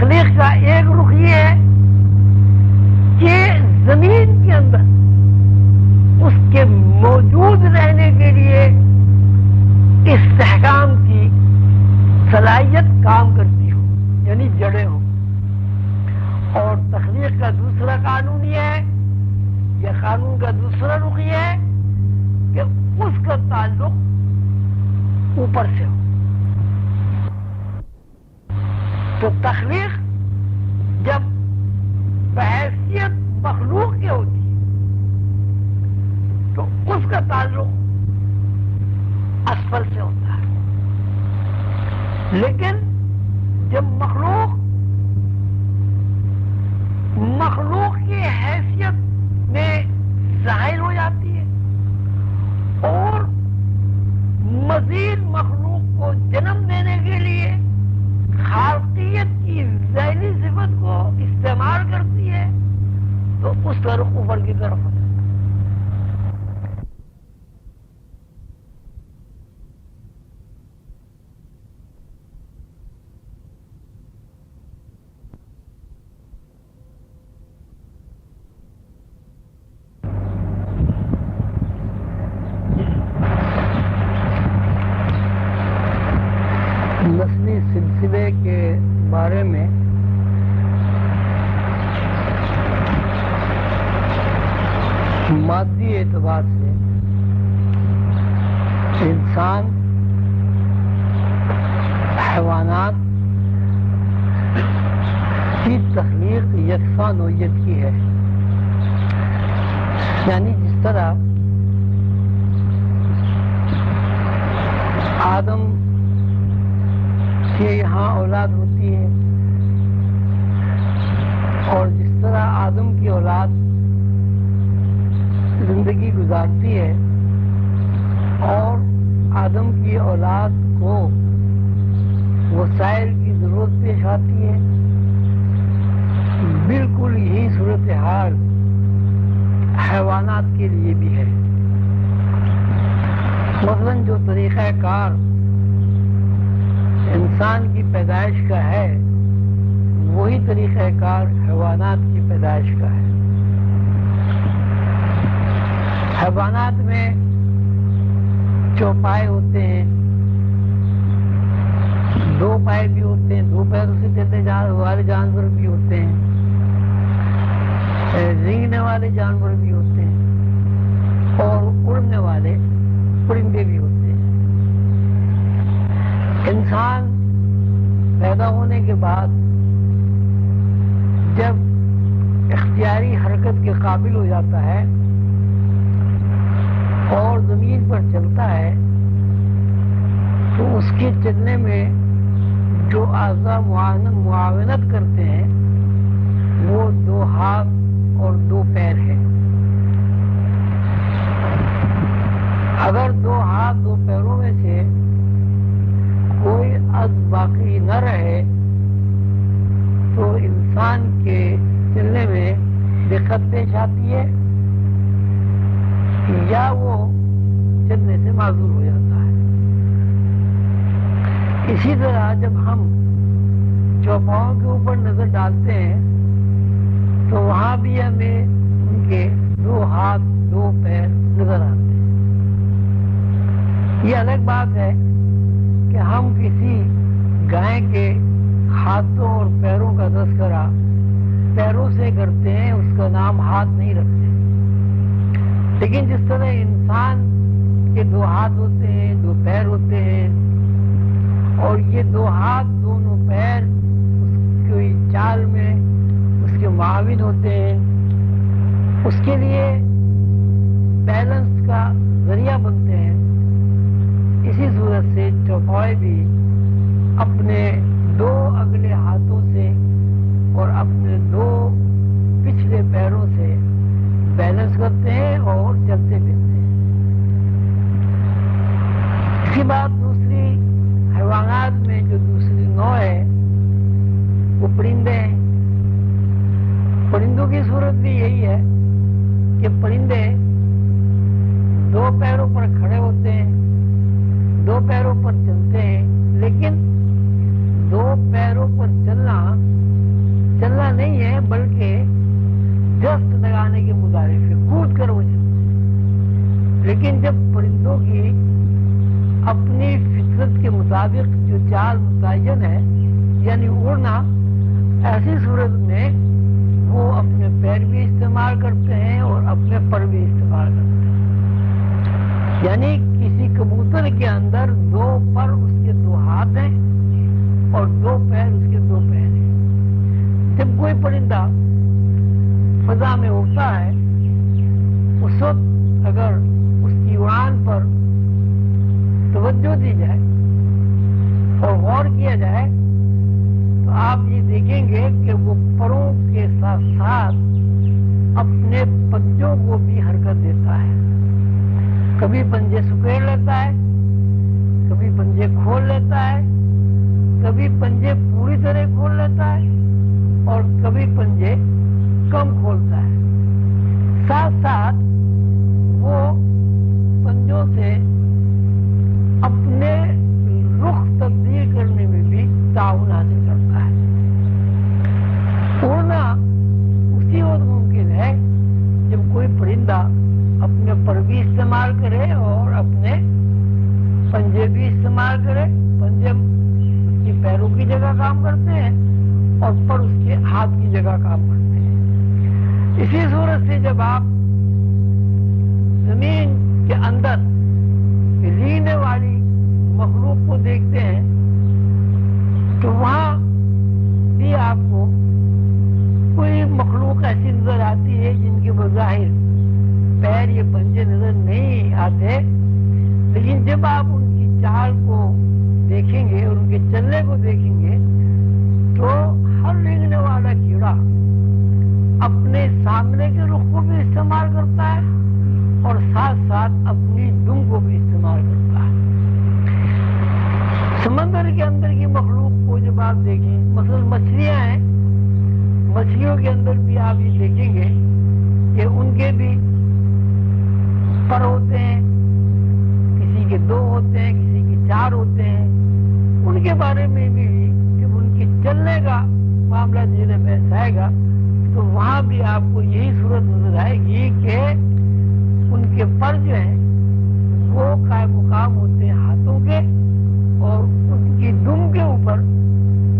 تخلیق کا ایک رخ یہ ہے کہ زمین کے اندر اس کے موجود رہنے کے لیے استحکام کی صلاحیت کام کرتی ہو، یعنی جڑیں ہوں. اور تخلیق کا دوسرا قانون یہ ہے، یہ قانون کا دوسرا رخ یہ ہے کہ اس کا تعلق اوپر سے ہو. تو تخلیق جب بحیثیت مخلوق کی ہوتی ہے تو اس کا تعلق اسفل سے ہوتا ہے، لیکن جب مخلوق کی حیثیت میں ظاہر ہو جاتی ہے اور مزید مخلوق کو جنم دینے کے لیے خالقیت کی ذیلی صفت کو استعمال کرتی ہے تو اس کا رخ اوپر کی طرف ہوتا ہے. نسلی سلسلے کے بارے میں مادی اعتبار سے انسان حیوانات کی تخلیق یکساں نوعیت کی ہے. یعنی جس طرح آدم کے یہاں اولاد ہوتی ہے اور جس طرح آدم کی اولاد زندگی گزارتی ہے اور آدم کی اولاد کو وسائل کی ضرورت پیش آتی ہے، بالکل یہی صورتحال حیوانات کے لیے بھی ہے. مثلاً جو طریقہ کار انسان کی پیدائش کا ہے وہی طریقہ کار حیوانات کی پیدائش کا ہے. حیوانات میں چوپائے ہوتے ہیں، دو پائے بھی ہوتے ہیں، دو پیروں سے چلنے والے جانور بھی ہوتے ہیں، رینگنے والے جانور بھی ہوتے ہیں اور اڑنے والے پرندے بھی ہوتے ہیں. انسان پیدا ہونے کے بعد جب اختیاری حرکت کے قابل ہو جاتا ہے اور زمین پر چلتا ہے تو اس کے چلنے میں جو اعضاء معاونت کرتے ہیں وہ دو ہاتھ اور دو پیر ہیں. اگر دو ہاتھ دو پیروں میں سے کوئی عضو باقی نہ رہے تو انسان کے چلنے میں دقت پیش آتی ہے یا وہ چلنے سے معذور ہو جاتا ہے. اسی طرح جب ہم چوپاؤں کے اوپر نظر ڈالتے ہیں تو وہاں بھی ہمیں ان کے دو ہاتھ دو پیر نظر آتے ہیں. یہ الگ بات ہے کہ ہم کسی گائے کے ہاتھوں اور پیروں کا تذکرہ پیروں سے کرتے ہیں، اس کا نام ہاتھ نہیں رکھتے. لیکن جس طرح انسان کے دو ہاتھ ہوتے ہیں، دو پیر ہوتے ہیں اور یہ دو ہاتھ دونوں پیر اس کی چال میں اس کے معاون ہوتے ہیں، اس کے لیے بیلنس کا ذریعہ بنتے ہیں، اسی صورت سے چوپائے بھی اپنے دو اگلے ہاتھوں سے اور اپنے دو پچھلے پیروں سے بیلنس کرتے ہیں اور چلتے پھرتے ہیں. اس کے بعد دوسری حیوانات میں جو دوسری نوع ہے وہ پرندے ہیں. پرندوں کی صورت بھی یہی ہے کہ پرندے دو پیروں پر کھڑے ہوتے ہیں، دو پیروں پر چلتے ہیں، لیکن دو پیروں پر چلنا نہیں ہے بلکہ دست لگانے کے متعلق ہے، کود کر وہ چلتے۔ لیکن جب پرندوں کی اپنی فطرت کے مطابق جو چال متعین ہے یعنی اڑنا، ایسی صورت میں وہ اپنے پیر بھی استعمال کرتے ہیں اور اپنے پر بھی استعمال کرتے ہیں۔ یعنی کسی کبوتر کے اندر 2 پر اس کے 2 ہاتھ ہیں اور 2 پیر اس کے 2 پیر ہیں۔ جب کوئی پرندہ فضا میں اڑتا ہے اس وقت اگر اس کی اڑان پر توجہ دی جائے اور غور کیا جائے تو آپ یہ دیکھیں گے کہ وہ پروں کے ساتھ ساتھ اپنے پنجوں کو بھی حرکت دیتا ہے۔ کبھی پنجے سکیڑ لیتا ہے، کبھی پنجے کھول لیتا ہے، کبھی پنجے پوری طرح کھول لیتا ہے اور کبھی پنجے کم کھولتا ہے۔ ساتھ ساتھ وہ پنجوں سے اپنے رخ تبدیل کرنے میں بھی تعاون حاصل کرتا ہے۔ اڑنا اسی وقت ممکن ہے جب کوئی پرندہ اپنے پر بھی استعمال کرے اور اپنے پنجے بھی استعمال کرے۔ پنجے اس کے پیروں کی جگہ کام کرتے ہیں اور پر اس کے ہاتھ کی جگہ کام کرتے ہیں۔ اسی صورت سے جب آپ زمین کے اندر رینگنے والی مخلوق کو دیکھتے ہیں تو وہاں بھی آپ کو کوئی مخلوق ایسی نظر آتی ہے جن کے بظاہر پیر یا پنجے نظر نہیں آتے، لیکن جب آپ ان کی چال کو دیکھیں گے اور ان کے چلنے کو دیکھیں گے تو ہر رینگنے والا کیڑا اپنے سامنے کے رخ کو بھی استعمال کرتا ہے اور ساتھ ساتھ اپنی دم کو بھی استعمال کرتا ہے۔ سمندر کے اندر کی مخلوق کو جب آپ دیکھیں، مثلا مچھلیاں ہیں، مچھلیوں کے اندر بھی آپ یہ دیکھیں گے کہ ان کے بھی پر ہوتے ہیں، کسی کے 2 ہوتے ہیں، کسی کے 4 ہوتے ہیں۔ ان کے بارے میں بھی جب ان کے چلنے کا معاملہ زیر بحث آئے گا تو وہاں بھی آپ کو یہی صورت نظر آئے گی کہ ان کے پر جو ہیں وہ قائم مقام ہوتے ہیں ہاتھوں کے اور ان کی دم کے اوپر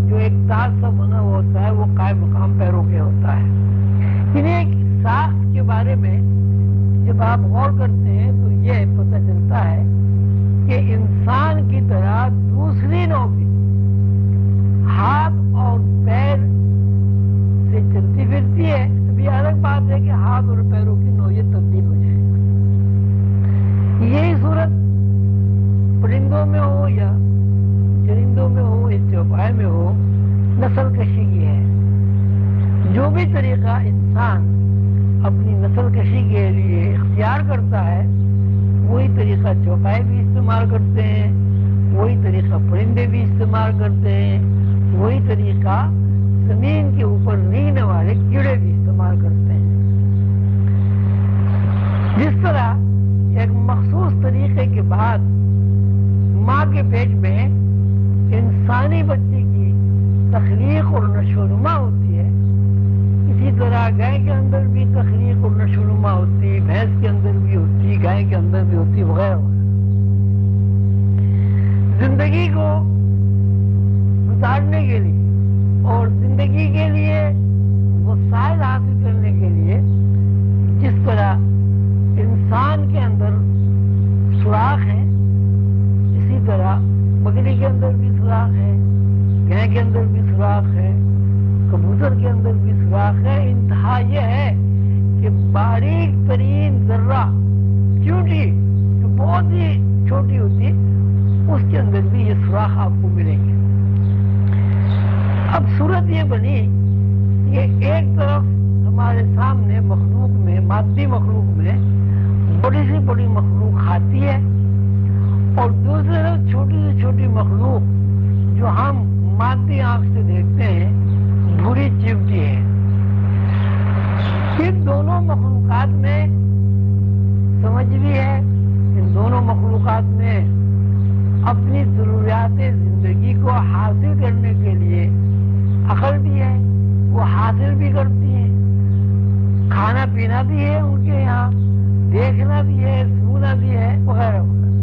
جو ایک تاج سا بنا ہوا ہوتا ہے وہ قائم مقام پیروں کے ہوتا ہے۔ انہیں ایک ساخت کے بارے میں جب آپ غور کرتے ہیں تو یہ پتہ چلتا ہے کہ انسان کی طرح دوسری نوع بھی ہاتھ اور پیر سے چلتی پھرتی ہے۔ ابھی الگ بات ہے کہ ہاتھ اور پیروں کی نوعیت تبدیل ہو جائے۔ یہی صورت پرندوں میں ہو یا چرندوں میں ہو یا چوپائے میں ہو، نسل کشی کی ہے۔ جو بھی طریقہ انسان اپنی نسل کشی کے لیے اختیار کرتا ہے وہی طریقہ چوپائے بھی استعمال کرتے ہیں، وہی طریقہ پرندے بھی استعمال کرتے ہیں، وہی طریقہ زمین کے اوپر رینگنے والے کیڑے بھی استعمال کرتے ہیں۔ جس طرح ایک مخصوص طریقے کے بعد ماں کے پیٹ میں انسانی بچے کی تخلیق اور نشو و نما ہوتی ہے، اسی طرح گائے کے اندر بھی تخلیق اور نشو و نما ہوتی، بھینس کے اندر بھی ہوتی، گائے کے اندر بھی ہوتی وغیرہ۔ زندگی کو گزارنے کے لیے اور زندگی کے لیے وسائل حاصل کرنے کے لیے جس طرح انسان کے اندر سوراخ ہے، اسی طرح بکری کے اندر بھی سوراخ ہے، گائے کے اندر بھی سوراخ ہے، کبوتر کے اندر بھی سوراخ ہے۔ انتہا یہ ہے کہ باریک ترین ذرہ چیونٹی جو بہت ہی چھوٹی ہوتی اس کے اندر بھی یہ سوراخ آپ کو ملیں گے۔ اب صورت یہ بنی کہ ایک طرف ہمارے سامنے مخلوق میں، مادی مخلوق میں بڑی سی بڑی مخلوق کھاتی ہے اور دوسری طرف چھوٹی سے چھوٹی مخلوق جو ہم مادی آنکھ سے دیکھتے ہیں بھوری چیوٹی ہے۔ ان دونوں مخلوقات میں سمجھ بھی ہے، ان دونوں مخلوقات میں اپنی ضروریات زندگی کو حاصل کرنے کے لیے عقل بھی ہے، وہ حاصل فکر بھی کرتی ہیں، کھانا پینا بھی ہے ان کے یہاں، دیکھنا بھی ہے، سونا بھی ہے،